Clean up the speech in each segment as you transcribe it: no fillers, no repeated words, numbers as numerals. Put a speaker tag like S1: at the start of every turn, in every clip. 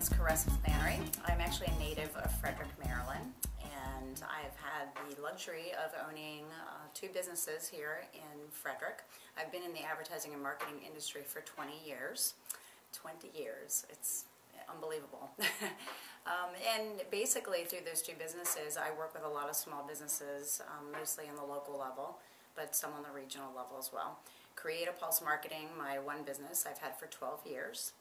S1: is Caressa Flannery. I'm actually a native of Frederick, Maryland, and I've had the luxury of owning two businesses here in Frederick. I've been in the advertising and marketing industry for 20 years. 20 years, it's unbelievable. And basically through those two businesses, I work with a lot of small businesses, mostly in the local level, but some on the regional level as well. Creative Pulse Marketing, my one business I've had for 12 years.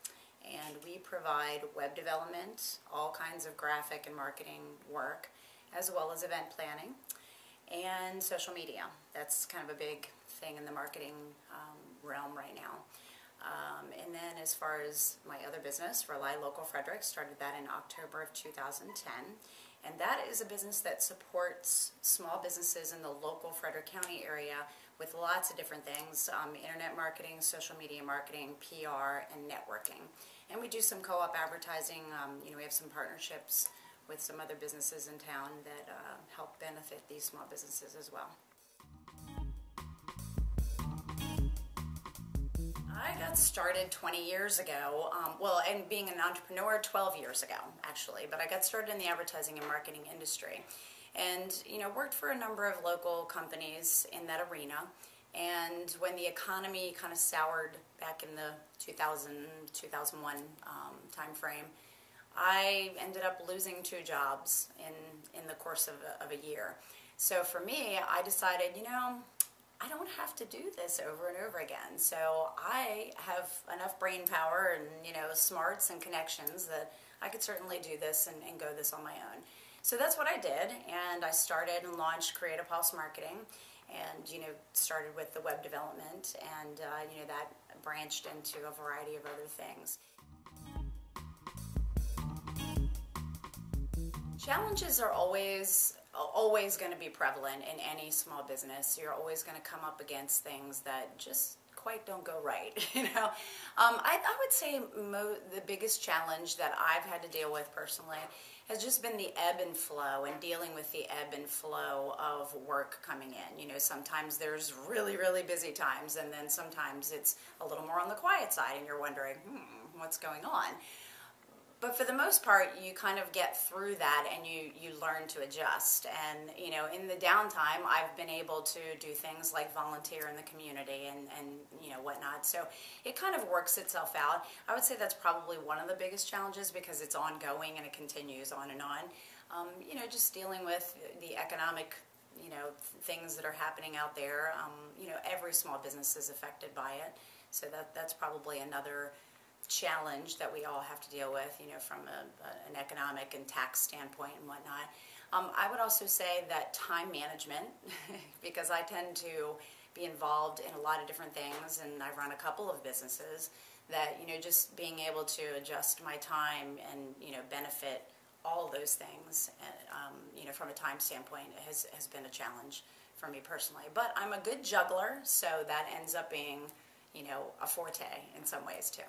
S1: And we provide web development, all kinds of graphic and marketing work, as well as event planning and social media. That's kind of a big thing in the marketing realm right now. And then as far as my other business, RelyLocal Frederick, started that in October of 2010. And that is a business that supports small businesses in the local Frederick County area with lots of different things, internet marketing, social media marketing, PR, and networking. And we do some co-op advertising. We have some partnerships with some other businesses in town that help benefit these small businesses as well. I got started 20 years ago, and being an entrepreneur 12 years ago, actually, but I got started in the advertising and marketing industry. And, worked for a number of local companies in that arena. And when the economy kind of soured back in the 2001 time frame, I ended up losing two jobs in the course of a year. So for me, I decided, I don't have to do this over and over again. So I have enough brain power and, smarts and connections that I could certainly do this and go this on my own. So that's what I did, and I started and launched Creative Pulse Marketing, and started with the web development, and that branched into a variety of other things. Challenges are always going to be prevalent in any small business. You're always going to come up against things that just quite don't go right. I would say the biggest challenge that I've had to deal with personally has just been the ebb and flow, and dealing with the ebb and flow of work coming in. Sometimes there's really, really busy times, and then sometimes it's a little more on the quiet side, and you're wondering, what's going on? But for the most part, you kind of get through that, and you learn to adjust. And, in the downtime, I've been able to do things like volunteer in the community and whatnot. So it kind of works itself out. I would say that's probably one of the biggest challenges, because it's ongoing and it continues on and on. Just dealing with the economic, things that are happening out there. Every small business is affected by it. So that's probably another challenge that we all have to deal with, from an economic and tax standpoint and whatnot. I would also say that time management, because I tend to be involved in a lot of different things, and I run a couple of businesses, that, just being able to adjust my time and, benefit all of those things, from a time standpoint has been a challenge for me personally. But I'm a good juggler, so that ends up being, a forte in some ways too.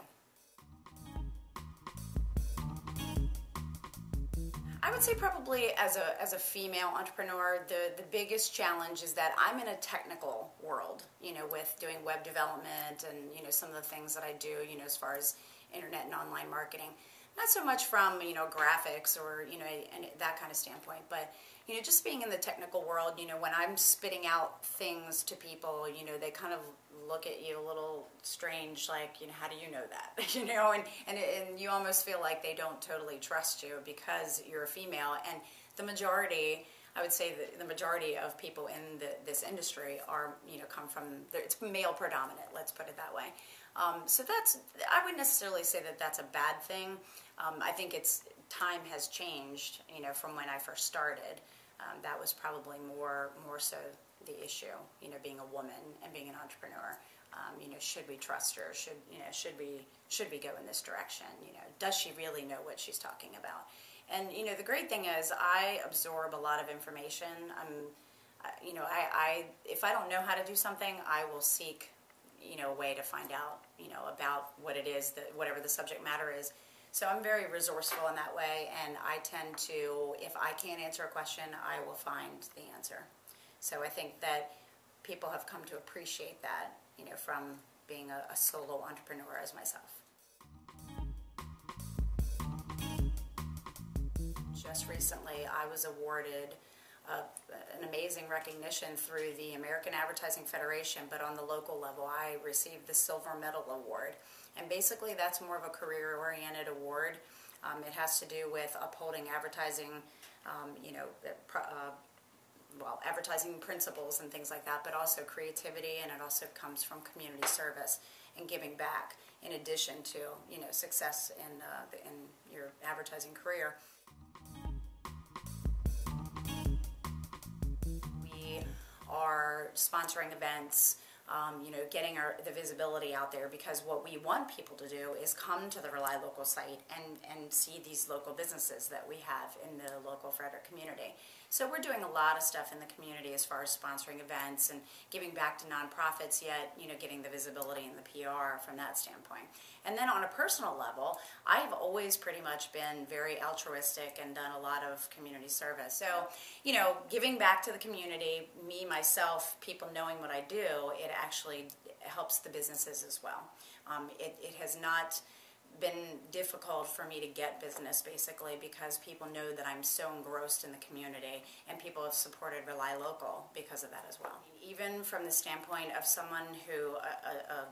S1: I would say probably as a female entrepreneur, the biggest challenge is that I'm in a technical world, with doing web development and, some of the things that I do, as far as internet and online marketing. Not so much from, graphics or, and that kind of standpoint, but, just being in the technical world, when I'm spitting out things to people, they kind of look at you a little strange, like, how do you know that? And you almost feel like they don't totally trust you because you're a female. And the majority, I would say that the majority of people in this industry are, come from, it's male predominant, let's put it that way. So I wouldn't necessarily say that that's a bad thing. I think time has changed, from when I first started. That was probably more so the issue, being a woman and being an entrepreneur. Should we trust her? Should we go in this direction? Does she really know what she's talking about? And the great thing is I absorb a lot of information. If I don't know how to do something, I will seek a way to find out about what it is, whatever the subject matter is. So I'm very resourceful in that way, and I tend to, if I can't answer a question, I will find the answer. So I think that people have come to appreciate that, from being a solo entrepreneur as myself. just recently I was awarded an amazing recognition through the American Advertising Federation, but on the local level I received the Silver Medal Award. And basically that's more of a career-oriented award. It has to do with upholding advertising, advertising principles and things like that, but also creativity, and it also comes from community service and giving back in addition to, success in your advertising career. We are sponsoring events, getting the visibility out there, because what we want people to do is come to the RelyLocal site and see these local businesses that we have in the local Frederick community. So we're doing a lot of stuff in the community as far as sponsoring events and giving back to nonprofits, yet getting the visibility and the PR from that standpoint. And then on a personal level, I've always pretty much been very altruistic and done a lot of community service. So, giving back to the community, me, myself, people knowing what I do, it actually helps the businesses as well. It has not been difficult for me to get business, basically, because people know that I'm so engrossed in the community, and people have supported RelyLocal because of that as well. Even from the standpoint of someone who, a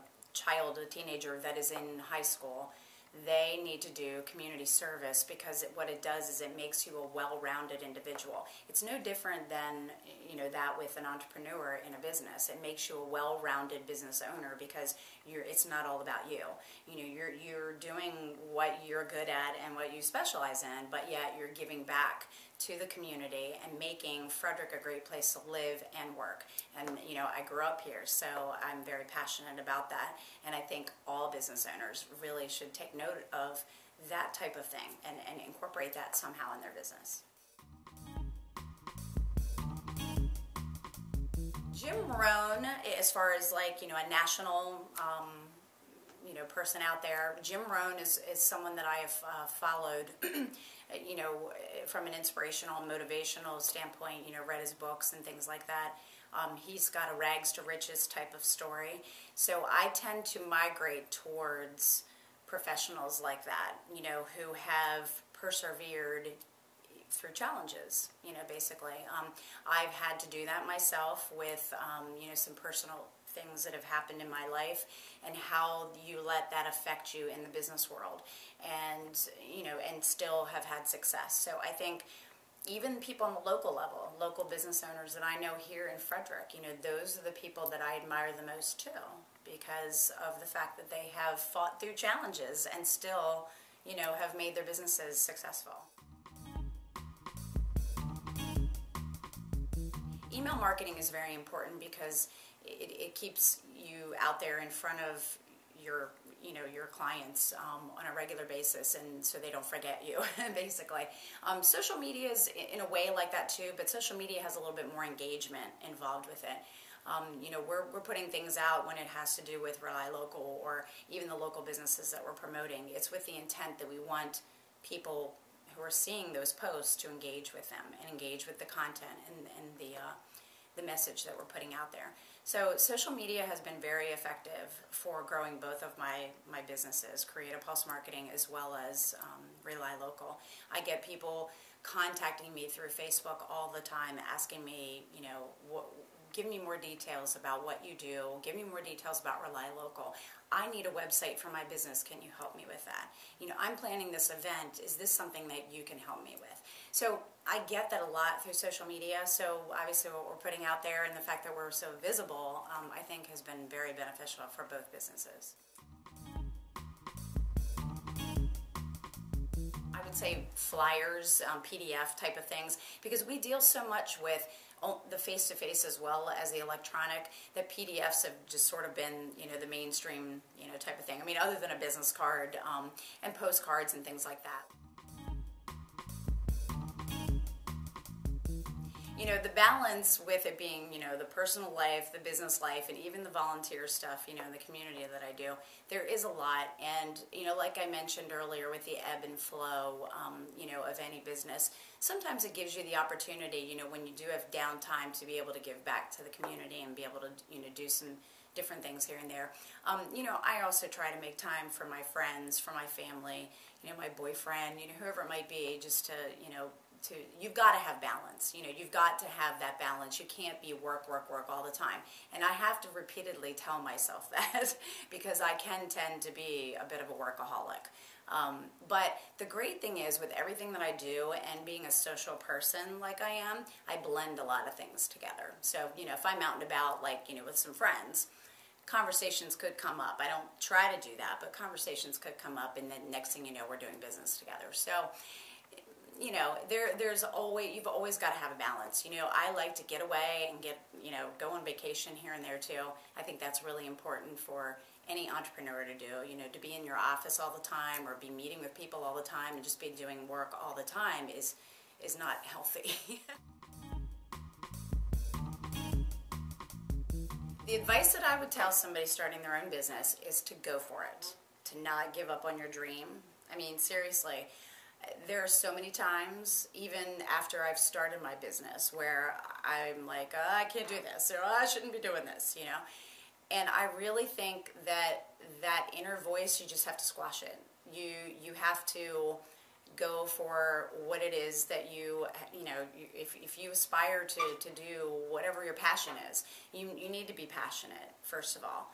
S1: teenager that is in high school, they need to do community service, because what it does is it makes you a well-rounded individual. It's no different than that with an entrepreneur in a business. It makes you a well-rounded business owner, because it's not all about you. You're doing what you're good at and what you specialize in, but yet you're giving back to the community and making Frederick a great place to live and work. And I grew up here, so I'm very passionate about that, and I think all business owners really should take note of that type of thing and incorporate that somehow in their business. Jim Rohn, as far as a national person out there, Jim Rohn is someone that I have followed from an inspirational, motivational standpoint, read his books and things like that. He's got a rags to riches type of story. So I tend to migrate towards professionals like that, who have persevered through challenges, basically. I've had to do that myself with, some personal things that have happened in my life, and how you let that affect you in the business world, and and still have had success. So I think even people on the local level, local business owners that I know here in Frederick, those are the people that I admire the most too, because of the fact that they have fought through challenges and still, have made their businesses successful. Email marketing is very important, because it keeps you out there in front of your clients on a regular basis, and so they don't forget you, basically. Social media is in a way like that too, but social media has a little bit more engagement involved with it. We're putting things out when it has to do with RelyLocal, or even the local businesses that we're promoting. It's with the intent that we want people who are seeing those posts to engage with them and engage with the content and the message that we're putting out there. So social media has been very effective for growing both of my businesses, Creative Pulse Marketing as well as RelyLocal. I get people contacting me through Facebook all the time, asking me, give me more details about what you do, give me more details about RelyLocal. I need a website for my business, can you help me with that? I'm planning this event, is this something that you can help me with? So I get that a lot through social media, so obviously what we're putting out there and the fact that we're so visible, I think has been very beneficial for both businesses. I would say flyers, PDF type of things, because we deal so much with the face-to-face as well as the electronic, that PDFs have just sort of been, the mainstream, type of thing. I mean, other than a business card and postcards and things like that. The balance with it being, the personal life, the business life, and even the volunteer stuff, in the community that I do, there is a lot. And, like I mentioned earlier with the ebb and flow, of any business, sometimes it gives you the opportunity, when you do have downtime, to be able to give back to the community and be able to, do some different things here and there. I also try to make time for my friends, for my family, my boyfriend, whoever it might be, just to, you've got to have balance. You know, you've got to have that balance. You can't be work, work, work all the time. And I have to repeatedly tell myself that because I can tend to be a bit of a workaholic. But the great thing is with everything that I do and being a social person like I am, I blend a lot of things together. So, you know, if I'm out and about, like, you know, with some friends, conversations could come up. I don't try to do that, but conversations could come up, and then next thing you know, we're doing business together. So, you know, you've always got to have a balance. You know, I like to get away and go on vacation here and there too. I think that's really important for any entrepreneur to do. You know, to be in your office all the time or be meeting with people all the time and just be doing work all the time is not healthy. The advice that I would tell somebody starting their own business is to go for it, to not give up on your dream. I mean, seriously, there are so many times, even after I've started my business, where I'm like, oh, I can't do this, or oh, I shouldn't be doing this, you know. And I really think that inner voice, you just have to squash it. You have to go for what it is that if you aspire to do whatever your passion is, you need to be passionate, first of all.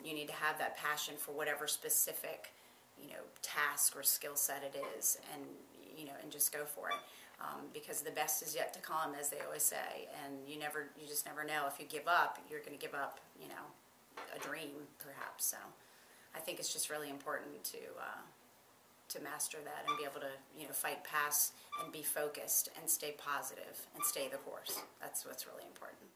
S1: You need to have that passion for whatever specific, you know, task or skill set it is, and, you know, and just go for it. Because the best is yet to come, as they always say, and you just never know. If you give up, you're going to give up, you know, a dream, perhaps. So I think it's just really important to master that and be able to, you know, fight past and be focused and stay positive and stay the course. That's what's really important.